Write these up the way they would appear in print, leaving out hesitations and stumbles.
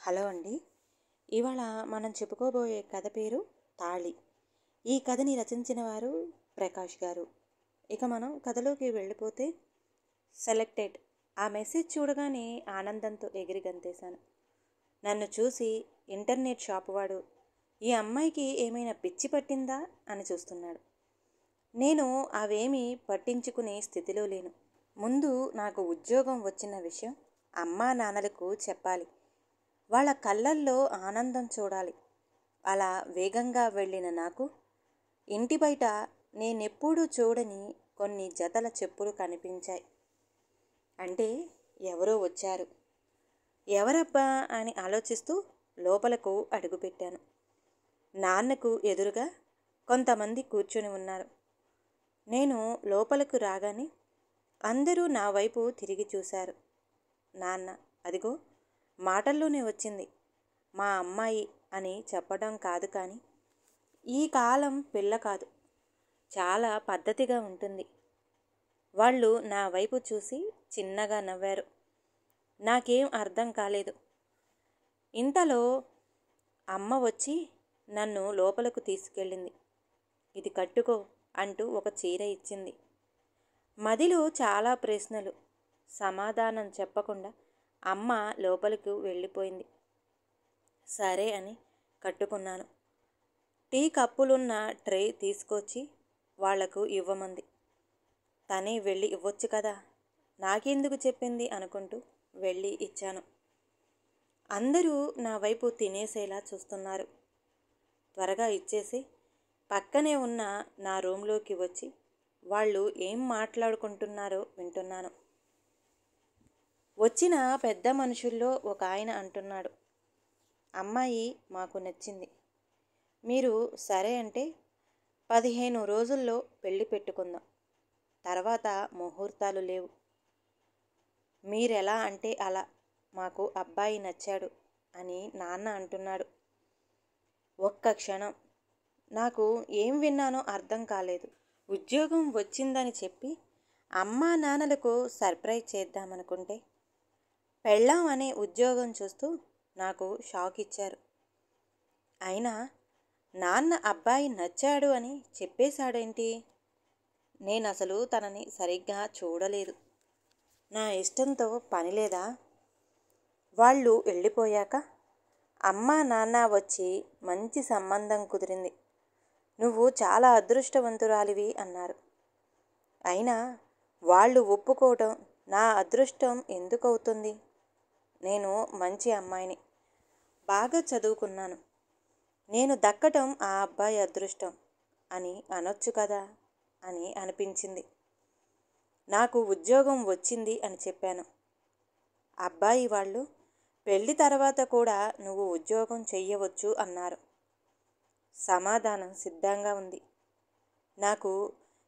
Hello అండి. ఇవాళ మనం చెప్పుకోబోయే కథ పేరు తాళి. ఈ కథని రచించిన వారు ప్రకాష్ గారు. ఇక మనం కథలోకి వెళ్ళిపోతే సెలెక్టెడ్. ఆ మెసేజ్ చూడగానే ఆనందంతో ఎగిరి గంతేశాను. నన్ను చూసి ఇంటర్నెట్ షాపు వాడు ఈ అమ్మాయికి ఏమైనా పిచ్చి పట్టిందా అని చూస్తున్నాడు. నేను అవేమీ పట్టించుకునే స్థితిలో లేను. ముందు నాకు ఉద్యోగం వచ్చిన విషయం అమ్మా నాన్నలకు చెప్పాలి. వాళ్ళ కళ్ళల్లో ఆనందం చూడాలి. అలా వేగంగా వెళ్ళిన నాకు ఇంటి బయట నేనెప్పుడూ చూడని కొన్ని జతల చెప్పులు కనిపించాయి. అంటే ఎవరో వచ్చారు. ఎవరబ్బా అని ఆలోచిస్తూ లోపలకు అడుగుపెట్టాను. నాన్నకు ఎదురుగా కొంతమంది కూర్చొని ఉన్నారు. నేను లోపలకు రాగానే అందరూ నా వైపు తిరిగి చూశారు. నాన్న, అదిగో మాటల్లోనే వచ్చింది, మా అమ్మాయి అని చెప్పడం కాదు, కానీ ఈ కాలం పిల్ల కాదు, చాలా పద్ధతిగా ఉంటుంది. వాళ్ళు నా వైపు చూసి చిన్నగా నవ్వారు. నాకేం అర్థం కాలేదు. ఇంతలో అమ్మ వచ్చి నన్ను లోపలకు తీసుకెళ్ళింది. ఇది కట్టుకో అంటూ ఒక చీర ఇచ్చింది. మదిలో చాలా ప్రశ్నలు. సమాధానం చెప్పకుండా అమ్మ లోపలికి వెళ్ళిపోయింది. సరే అని కట్టుకున్నాను. టీ కప్పులున్న ట్రే తీసుకొచ్చి వాళ్లకు ఇవ్వమంది. తనే వెళ్ళి ఇవ్వచ్చు కదా, నాకెందుకు చెప్పింది అనుకుంటూ వెళ్ళి ఇచ్చాను. అందరూ నా వైపు తినేసేలా చూస్తున్నారు. త్వరగా ఇచ్చేసి పక్కనే ఉన్న నా రూంలోకి వచ్చి వాళ్ళు ఏం మాట్లాడుకుంటున్నారో వింటున్నాను. వచ్చిన పెద్ద మనుషుల్లో ఒక ఆయన అంటున్నాడు, అమ్మాయి మాకు నచ్చింది. మీరు సరే అంటే 15 రోజుల్లో పెళ్లి పెట్టుకుందాం. తర్వాత ముహూర్తాలు లేవు. మీరెలా అంటే అలా, మాకు అబ్బాయి నచ్చాడు అని నాన్న అంటున్నాడు. ఒక్క క్షణం నాకు ఏం విన్నానో అర్థం కాలేదు. ఉద్యోగం వచ్చిందని చెప్పి అమ్మా నాన్నలకు సర్ప్రైజ్ చేద్దామనుకుంటే పెళ్ళాం అనే ఉద్యోగం చూస్తూ నాకు షాక్ ఇచ్చారు. అయినా నాన్న అబ్బాయి నచ్చాడు అని చెప్పేశాడేంటి? నేనసలు తనని సరిగ్గా చూడలేదు. నా ఇష్టంతో పని లేదా? వాళ్ళు వెళ్ళిపోయాక అమ్మా నాన్న వచ్చి మంచి సంబంధం కుదిరింది, నువ్వు చాలా అదృష్టవంతురాలివి అన్నారు. అయినా వాళ్ళు ఒప్పుకోవటం నా అదృష్టం ఎందుకవుతుంది? నేను మంచి అమ్మాయిని, బాగా చదువుకున్నాను. నేను దక్కటం ఆ అబ్బాయి అదృష్టం అని అనొచ్చు కదా అని అనిపించింది. నాకు ఉద్యోగం వచ్చింది అని చెప్పాను. అబ్బాయి వాళ్ళు పెళ్లి తర్వాత కూడా నువ్వు ఉద్యోగం చెయ్యవచ్చు అన్నారు. సమాధానం సిద్ధంగా ఉంది. నాకు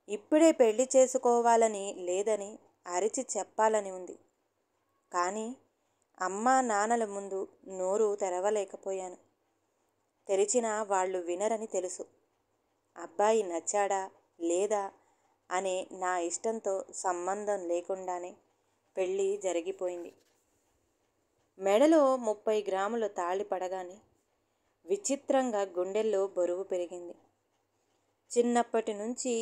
ఇప్పుడే పెళ్లి చేసుకోవాలని లేదని అరిచి చెప్పాలని ఉంది. కానీ అమ్మా నాన్నల ముందు నోరు తెరవలేకపోయాను. తెరిచినా వాళ్ళు వినరని తెలుసు. అబ్బాయి నచ్చాడా లేదా అనే నా ఇష్టంతో సంబంధం లేకుండానే పెళ్ళి జరిగిపోయింది. మెడలో 30 గ్రాముల తాళి పడగానే విచిత్రంగా గుండెల్లో బరువు పెరిగింది. చిన్నప్పటి నుంచి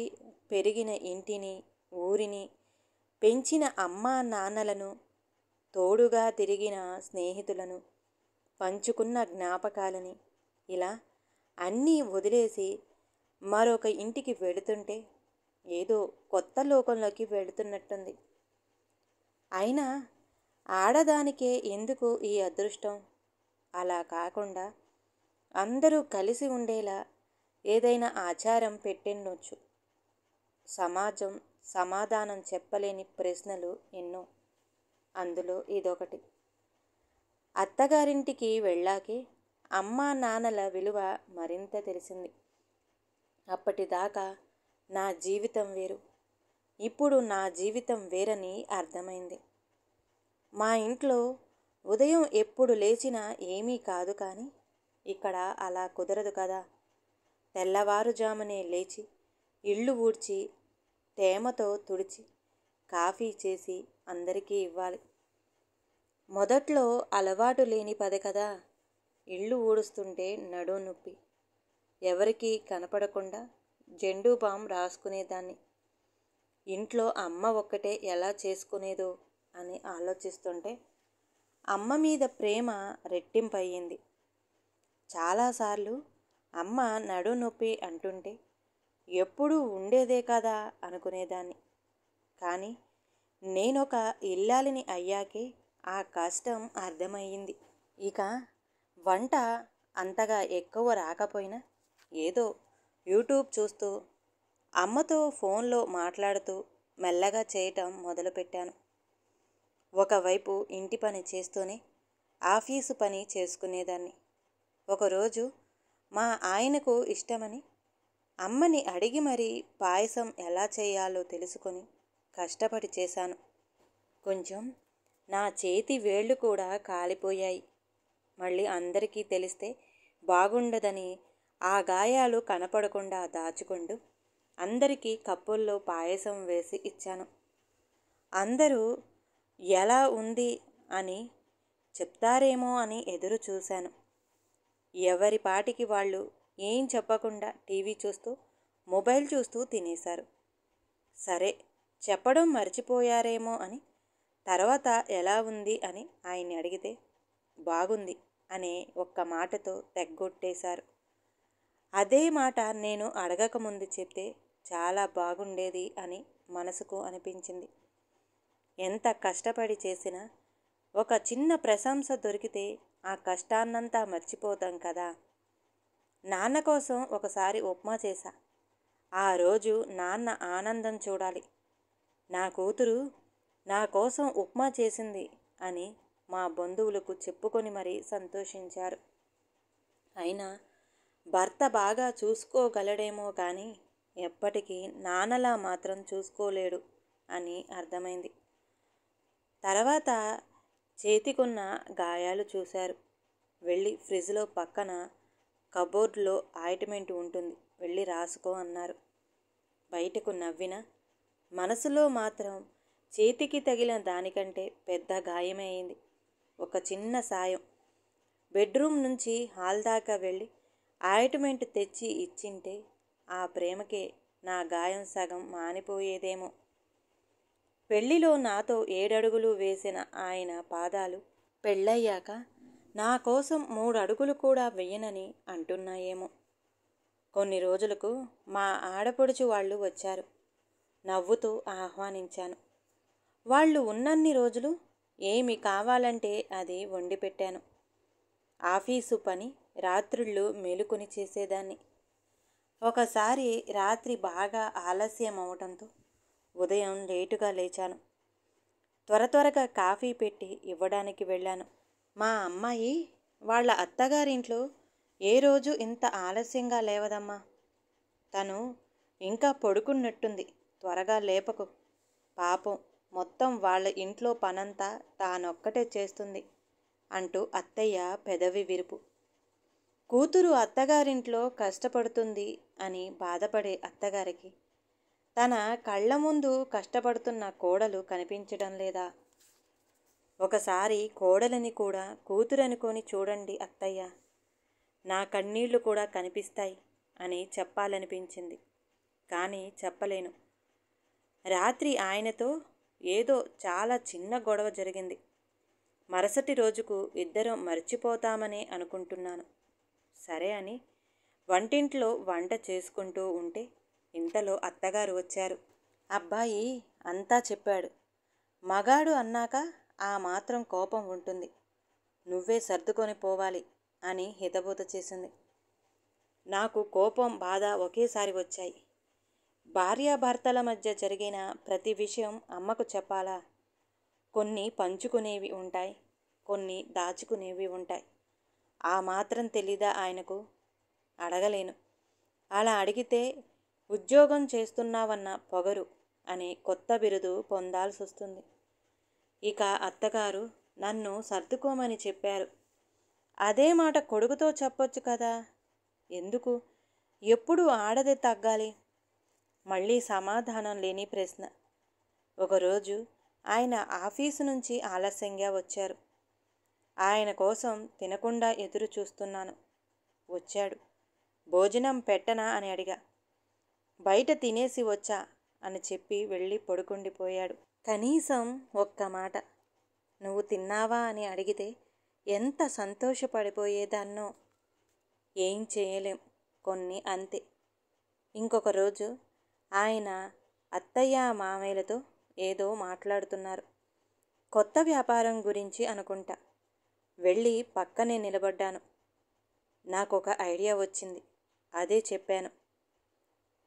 పెరిగిన ఇంటిని, ఊరిని, పెంచిన అమ్మా నాన్నలను, తోడుగా తిరిగిన స్నేహితులను, పంచుకున్న జ్ఞాపకాలని, ఇలా అన్నీ వదిలేసి మరొక ఇంటికి వెళుతుంటే ఏదో కొత్త లోకంలోకి వెళుతున్నట్టుంది. అయినా ఆడదానికే ఎందుకు ఈ అదృష్టం? అలా కాకుండా అందరూ కలిసి ఉండేలా ఏదైనా ఆచారం పెట్టిండొచ్చు. సమాజం సమాధానం చెప్పలేని ప్రశ్నలు ఎన్నో. అందులో ఇదొకటి. అత్తగారింటికి వెళ్ళాకే అమ్మా నాన్నల విలువ మరింత తెలిసింది. అప్పటిదాకా నా జీవితం వేరు, ఇప్పుడు నా జీవితం వేరని అర్థమైంది. మా ఇంట్లో ఉదయం ఎప్పుడు లేచినా ఏమీ కాదు, కానీ ఇక్కడ అలా కుదరదు కదా. తెల్లవారుజామునే లేచి ఇల్లు ఊడ్చి తేమతో తుడిచి కాఫీ చేసి అందరికీ ఇవ్వాలి. మొదట్లో అలవాటు లేని పదే కదా. ఇల్లు ఊడుస్తుంటే నడుం నొప్పి. ఎవరికీ కనపడకుండా జెండు బామ్ రాసుకునేదాన్ని. ఇంట్లో అమ్మ ఒక్కటే ఎలా చేసుకునేదో అని ఆలోచిస్తుంటే అమ్మ మీద ప్రేమ రెట్టింపయ్యింది. చాలాసార్లు అమ్మ నడుం నొప్పి అంటుంటే ఎప్పుడూ ఉండేదే కదా అనుకునేదాన్ని. కానీ నేనొక ఇల్లాలిని అయ్యాకే ఆ కష్టం అర్థమయ్యింది. ఇక వంట అంతగా ఎక్కువ రాకపోయినా ఏదో యూట్యూబ్ చూస్తూ అమ్మతో ఫోన్లో మాట్లాడుతూ మెల్లగా చేయటం మొదలుపెట్టాను. ఒకవైపు ఇంటి పని చేస్తూనే ఆఫీసు పని చేసుకునేదాన్ని. ఒకరోజు మా ఆయనకు ఇష్టమని అమ్మని అడిగి మరీ పాయసం ఎలా చేయాలో తెలుసుకొని కష్టపడి చేశాను. కొంచెం నా చేతి వేళ్ళు కూడా కాలిపోయాయి. మళ్ళీ అందరికీ తెలిస్తే బాగుండదని ఆ గాయాలు కనపడకుండా దాచుకుంటూ అందరికీ కప్పుల్లో పాయసం వేసి ఇచ్చాను. అందరూ ఎలా ఉంది అని చెప్తారేమో అని ఎదురు చూశాను. ఎవరి పాటికి వాళ్ళు ఏం చెప్పకుండా టీవీ చూస్తూ మొబైల్ చూస్తూ తినేశారు. సరే, చెప్పడం మర్చిపోయారేమో అని తర్వాత ఎలా ఉంది అని ఆయన్ని అడిగితే బాగుంది అనే ఒక్క మాటతో తెగ్గొట్టేశారు. అదే మాట నేను అడగకముందు చెప్తే చాలా బాగుండేది అని మనసుకు అనిపించింది. ఎంత కష్టపడి చేసినా ఒక చిన్న ప్రశంస దొరికితే ఆ కష్టాన్నంతా మర్చిపోతాం కదా. నాన్న కోసం ఒకసారి ఉప్మా చేశా. ఆ రోజు నాన్న ఆనందం చూడాలి. నా కూతురు నా కోసం ఉప్మా చేసింది అని మా బంధువులకు చెప్పుకొని మరీ సంతోషించారు. అయినా భర్త బాగా చూసుకోగలడేమో కానీ ఎప్పటికీ నాన్నలా మాత్రం చూసుకోలేడు అని అర్థమైంది. తర్వాత చేతికున్న గాయాలు చూశారు. వెళ్ళి ఫ్రిడ్జ్లో పక్కన కబోర్డ్లో ఆయింట్మెంట్ ఉంటుంది, వెళ్ళి రాసుకో అన్నారు. బయటకు నవ్వినా మనసులో మాత్రం చేతికి తగిలిన దానికంటే పెద్ద గాయమే అయింది. ఒక చిన్న సాయం, బెడ్రూమ్ నుంచి హాల్ దాకా వెళ్ళి ఆయింట్మెంట్ తెచ్చి ఇచ్చింటే ఆ ప్రేమకే నా గాయం సగం మానిపోయేదేమో. పెళ్లిలో నాతో 7 అడుగులు వేసిన ఆయన పాదాలు పెళ్ళయ్యాక నా కోసం 3 అడుగులు కూడా వెయ్యనని అంటున్నాయేమో. కొన్ని రోజులకు మా ఆడపడుచు వాళ్ళు వచ్చారు. నవ్వుతూ ఆహ్వానించాను. వాళ్ళు ఉన్నన్ని రోజులు ఏమి కావాలంటే అది వండి పెట్టాను. ఆఫీసు పని రాత్రుళ్ళు మేలుకొని చేసేదాన్ని. ఒకసారి రాత్రి బాగా ఆలస్యం అవడంతో ఉదయం లేటుగా లేచాను. త్వరగా కాఫీ పెట్టి ఇవ్వడానికి వెళ్ళాను. మా అమ్మాయి వాళ్ళ అత్తగారింట్లో ఏ రోజు ఇంత ఆలస్యంగా లేవదమ్మా. తను ఇంకా పడుకున్నట్టుంది, త్వరగా లేపకు. పాపం మొత్తం వాళ్ళ ఇంట్లో పనంతా తానొక్కటే చేస్తుంది అంటూ అత్తయ్య పెదవి విరుపు. కూతురు అత్తగారింట్లో కష్టపడుతుంది అని బాధపడే అత్తగారికి తన కళ్ళ ముందు కష్టపడుతున్న కోడలు కనిపించడం లేదా? ఒకసారి కోడలిని కూడా కూతురనుకొని చూడండి అత్తయ్య, నా కన్నీళ్లు కూడా కనిపిస్తాయి అని చెప్పాలనిపించింది. కానీ చెప్పలేను. రాత్రి ఆయనతో ఏదో చాలా చిన్న గొడవ జరిగింది. మరుసటి రోజుకు ఇద్దరం మర్చిపోతామనే అనుకుంటున్నాను. సరే అని వంటింట్లో వంట చేసుకుంటూ ఉంటే ఇంతలో అత్తగారు వచ్చారు. అబ్బాయి అంతా చెప్పాడు. మగాడు అన్నాక ఆ మాత్రం కోపం ఉంటుంది, నువ్వే సర్దుకొని పోవాలి అని హితబోధ చేసింది. నాకు కోపం, బాధ ఒకేసారి వచ్చాయి. భార్యాభర్తల మధ్య జరిగిన ప్రతి విషయం అమ్మకు చెప్పాలా? కొన్ని పంచుకునేవి ఉంటాయి, కొన్ని దాచుకునేవి ఉంటాయి. ఆ మాత్రం తెలీదా ఆయనకు? అడగలేను. అలా అడిగితే ఉద్యోగం చేస్తున్నావన్న పొగరు అనే కొత్త బిరుదు పొందాల్సి వస్తుంది. ఇక అత్తగారు నన్ను సర్దుకోమని చెప్పారు. అదే మాట కొడుకుతో చెప్పొచ్చు కదా. ఎందుకు ఎప్పుడు ఆడదే తగ్గాలి? మళ్ళీ సమాధానం లేని ప్రశ్న. ఒకరోజు ఆయన ఆఫీసు నుంచి ఆలస్యంగా వచ్చారు. ఆయన కోసం తినకుండా ఎదురు చూస్తున్నాను. వచ్చాడు. భోజనం పెట్టనా అని అడిగా. బయట తినేసి వచ్చా అని చెప్పి వెళ్ళి పడుకుండిపోయాడు. కనీసం ఒక్క మాట నువ్వు తిన్నావా అని అడిగితే ఎంత సంతోషపడిపోయేదాన్నో. ఏం చేయలేం, కొన్ని అంతే. ఇంకొక రోజు ఆయన అత్తయ్య మామయ్యలతో ఏదో మాట్లాడుతున్నారు. కొత్త వ్యాపారం గురించి అనుకుంటా. వెళ్ళి పక్కనే నిలబడ్డాను. నాకొక ఐడియా వచ్చింది. అదే చెప్పాను.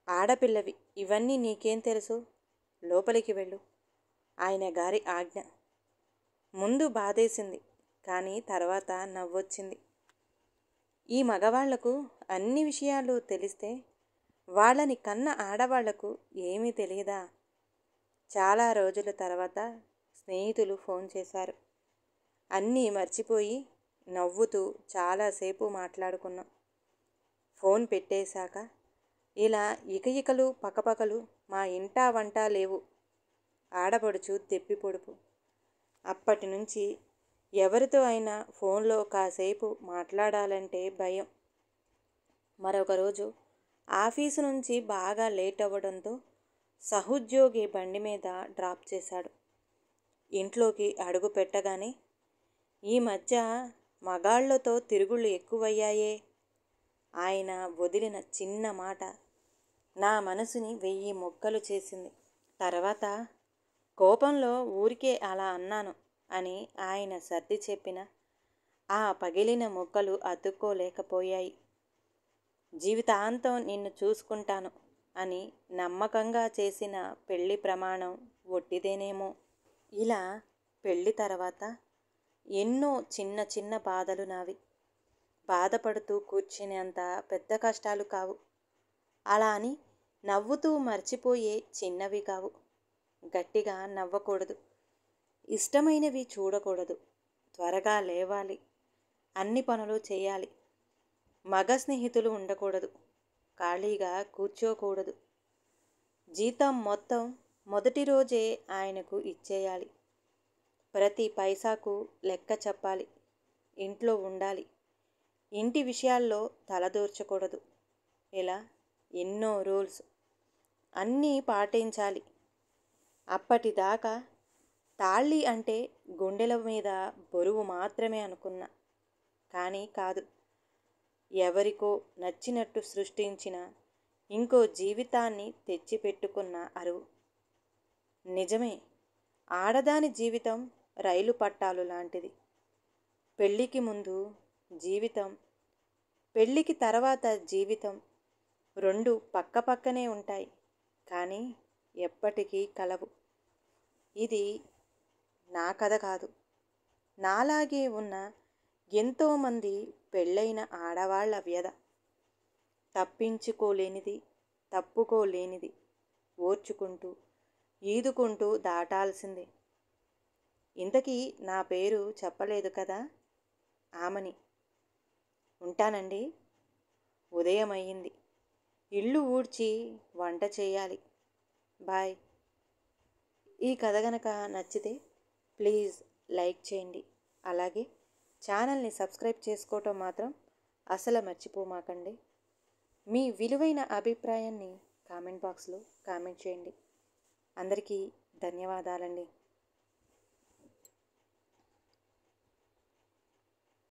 ఆడపిల్లవి, ఇవన్నీ నీకేం తెలుసు? లోపలికి వెళ్ళు, ఆయన గారి ఆజ్ఞ. ముందు బాధేసింది, కానీ తర్వాత నవ్వొచ్చింది. ఈ మగవాళ్లకు అన్ని విషయాలు తెలిస్తే వాళ్ళని కన్న ఆడవాళ్లకు ఏమీ తెలియదా? చాలా రోజుల తర్వాత స్నేహితులు ఫోన్ చేశారు. అన్నీ మర్చిపోయి నవ్వుతూ చాలాసేపు మాట్లాడుకున్నాం. ఫోన్ పెట్టేశాక ఇలా ఇకయికలు పకపకలు మా ఇంటా వంట లేవు. ఆడపడుచు తెప్పి పొడుపు. అప్పటి నుంచి ఎవరితో అయినా ఫోన్లో కాసేపు మాట్లాడాలంటే భయం. మరొక రోజు ఆఫీసు నుంచి బాగా లేట్ అవ్వడంతో సహోద్యోగి బండి మీద డ్రాప్ చేశాడు. ఇంట్లోకి అడుగు పెట్టగానే, ఈ మధ్య మగాళ్లతో తిరుగుళ్ళు ఎక్కువయ్యాయే. ఆయన వదిలిన చిన్న మాట నా మనసుని 1000 ముక్కలు చేసింది. తర్వాత కోపంలో ఊరికే అలా అన్నాను అని ఆయన సర్ది చెప్పిన ఆ పగిలిన ముక్కలు అతుక్కోలేకపోయాయి. జీవితాంతం నిన్ను చూసుకుంటాను అని నమ్మకంగా చేసిన పెళ్లి ప్రమాణం ఒట్టిదేనేమో. ఇలా పెళ్లి తర్వాత ఎన్నో చిన్న చిన్న బాధలు నావి. బాధపడుతూ కూర్చునేంత పెద్ద కష్టాలు కావు. అలా అని నవ్వుతూ మర్చిపోయే చిన్నవి కావు. గట్టిగా నవ్వకూడదు, ఇష్టమైనవి చూడకూడదు, త్వరగా లేవాలి, అన్ని పనులు చేయాలి, మగ స్నేహితులు ఉండకూడదు, ఖాళీగా కూర్చోకూడదు, జీతం మొత్తం మొదటి రోజే ఆయనకు ఇచ్చేయాలి, ప్రతి పైసాకు లెక్క చెప్పాలి, ఇంట్లో ఉండాలి, ఇంటి విషయాల్లో తలదూర్చకూడదు. ఇలా ఎన్నో రూల్స్ అన్నీ పాటించాలి. అప్పటిదాకా తాళి అంటే గుండెల మీద బరువు మాత్రమే అనుకున్నా. కానీ కాదు, ఎవరికో నచ్చినట్టు సృష్టించిన ఇంకో జీవితాన్ని తెచ్చిపెట్టుకున్న అరువు. నిజమే, ఆడదాని జీవితం రైలు పట్టాలు లాంటిది. పెళ్ళికి ముందు జీవితం, పెళ్ళికి తర్వాత జీవితం రెండు పక్కపక్కనే ఉంటాయి, కానీ ఎప్పటికీ కలవు. ఇది నా కథ కాదు, నాలాగే ఉన్న ఎంతోమంది పెళ్ళైన ఆడవాళ్ల వ్యధ. తప్పించుకోలేనిది, తప్పుకోలేనిది, ఓర్చుకుంటూ ఈదుకుంటూ దాటాల్సిందే. ఇంతకీ నా పేరు చెప్పలేదు కదా? ఆమని. ఉంటానండి. ఉదయం అయ్యింది. ఇల్లు ఊడ్చి వంట చేయాలి. బాయ్. ఈ కథ గనక నచ్చితే ప్లీజ్ లైక్ చేయండి. అలాగే ఛానల్ని సబ్స్క్రైబ్ చేసుకోవటం మాత్రం అసలు మర్చిపోమాకండి. మీ విలువైన అభిప్రాయాన్ని కామెంట్ బాక్స్లో కామెంట్ చేయండి. అందరికీ ధన్యవాదాలండి.